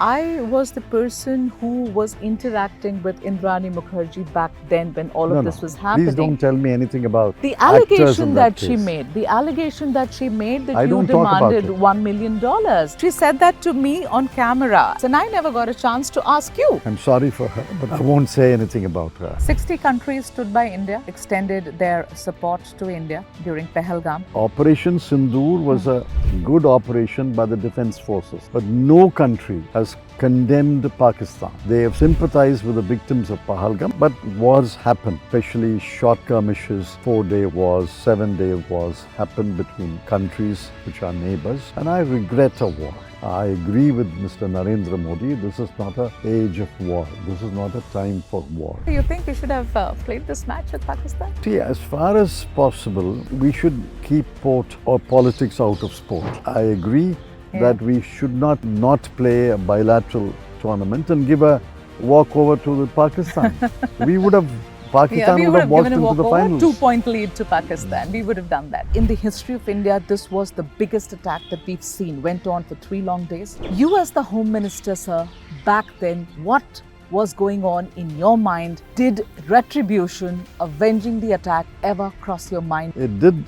I was the person who was interacting with Indrani Mukherjee back then when all of this was happening. Please don't tell me anything about the allegation that case. she made. The allegation that she made that I you don't talk about demanded it. $1 million. She said that to me on camera. And I never got a chance to ask you. I'm sorry for her, but I won't say anything about her. 60 countries stood by India, extended their support to India during Pahalgam. Operation Sindoor was a good operation by the defense forces, but no country has condemned Pakistan. They have sympathized with the victims of Pahalgam, but wars happen, especially short skirmishes, 4-day wars, 7-day wars happen between countries which are neighbors, and I regret a war. I agree with Mr. Narendra Modi, this is not an age of war. This is not a time for war. Do you think you should have played this match with Pakistan? See, as far as possible, we should keep sport or politics out of sport. I agree that we should not play a bilateral tournament and give a walkover to Pakistan. Pakistan would have walked into the finals. 2-point lead to Pakistan. We would have done that. In the history of India, this was the biggest attack that we've seen. Went on for 3 long days. You as the Home Minister, sir, back then, what was going on in your mind? Did retribution, avenging the attack, ever cross your mind? It did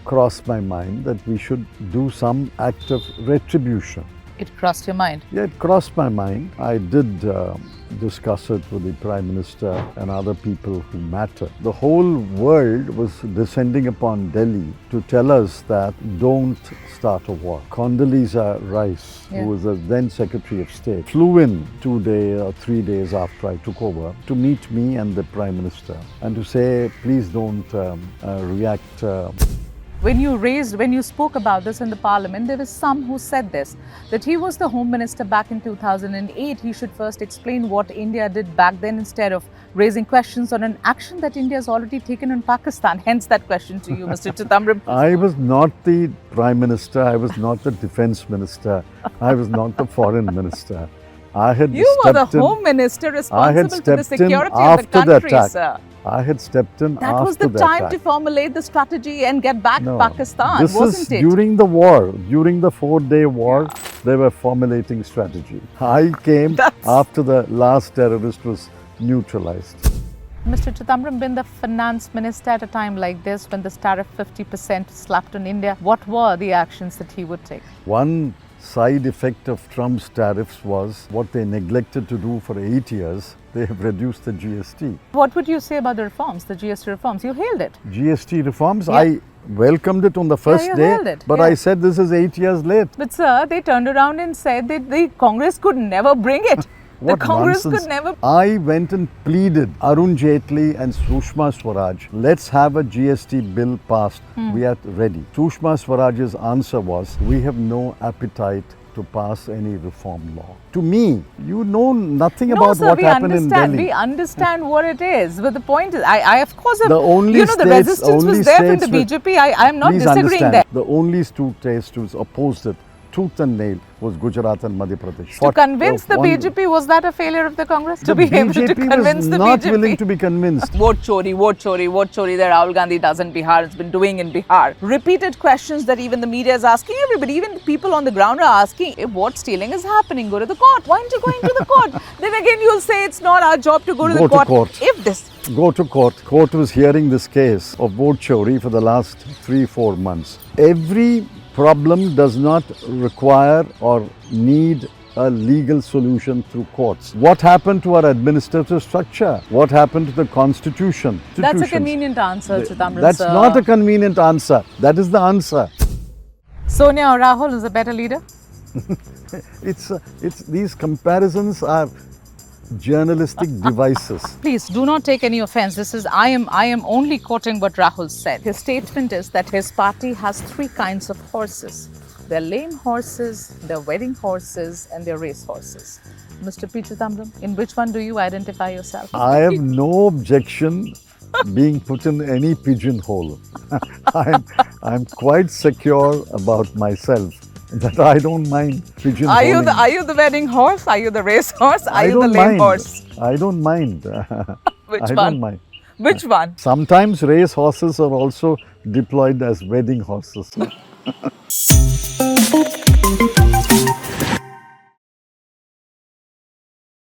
cross my mind that we should do some act of retribution. It crossed your mind? Yeah, it crossed my mind. I did discuss it with the Prime Minister and other people who matter. The whole world was descending upon Delhi to tell us that don't start a war. Condoleezza Rice, who was the then Secretary of State, flew in 2 days or 3 days after I took over to meet me and the Prime Minister and to say, please don't react. When you spoke about this in the parliament, there was some who said this, that he was the Home Minister back in 2008. He should first explain what India did back then instead of raising questions on an action that India has already taken in Pakistan. Hence that question to you, Mr. Chidambaram. I was not the Prime Minister. I was not the Defence Minister. I was not the Foreign Minister. You were the Home Minister responsible for the security of the country, sir. I had stepped in after that. That was the time to formulate the strategy and get back Pakistan, wasn't it? During the war, during the 4-day war, they were formulating strategy. I came after the last terrorist was neutralized. Mr. Chidambaram, being the finance minister at a time like this, when this tariff 50% slapped on India, what were the actions that he would take? One side effect of Trump's tariffs was what they neglected to do for 8 years. They have reduced the GST. What would you say about the reforms, the GST reforms? You hailed it. GST reforms? Yeah. I welcomed it on the first day, but I said this is 8 years late. But sir, they turned around and said that the Congress could never bring it. What the Congress nonsense. Could never. I went and pleaded Arun Jaitley and Sushma Swaraj, let's have a GST bill passed. We are ready. Sushma Swaraj's answer was, we have no appetite to pass any reform law. To me, you know nothing about what happened in Delhi. We understand what it is. But the point is, I of course, the resistance was there from the BJP. I am not disagreeing there. The only states who opposed it, tooth and nail, was Gujarat and Madhya Pradesh. To convince the BJP, was that a failure of the Congress? To be able to convince the BJP? Not willing to be convinced. Vote chori that Rahul Gandhi does in Bihar, it's been doing in Bihar. Repeated questions that even the media is asking everybody, even people on the ground are asking, if vote stealing is happening, go to the court. Why aren't you going to the court? Then again you'll say it's not our job to go to the court. Go to court. Court was hearing this case of vote chori for the last 3-4 months. Every problem does not require or need a legal solution through courts. What happened to our administrative structure? What happened to the constitution? That's a convenient answer, Chidambaram. That's not a convenient answer. That is the answer. Sonia or Rahul is a better leader? It's these comparisons are journalistic devices. Please do not take any offense. I am only quoting what Rahul said. His statement is that his party has 3 kinds of horses. They're lame horses, they're wedding horses, and they're race horses. Mr. P. Chidambaram, in which one do you identify yourself? I have no objection being put in any pigeonhole. I'm quite secure about myself. That I don't mind pigeonholing. Are you the wedding horse? Are you the race horse? Are you the lame horse? I don't mind. Which one? Don't mind. Which one? Sometimes race horses are also deployed as wedding horses.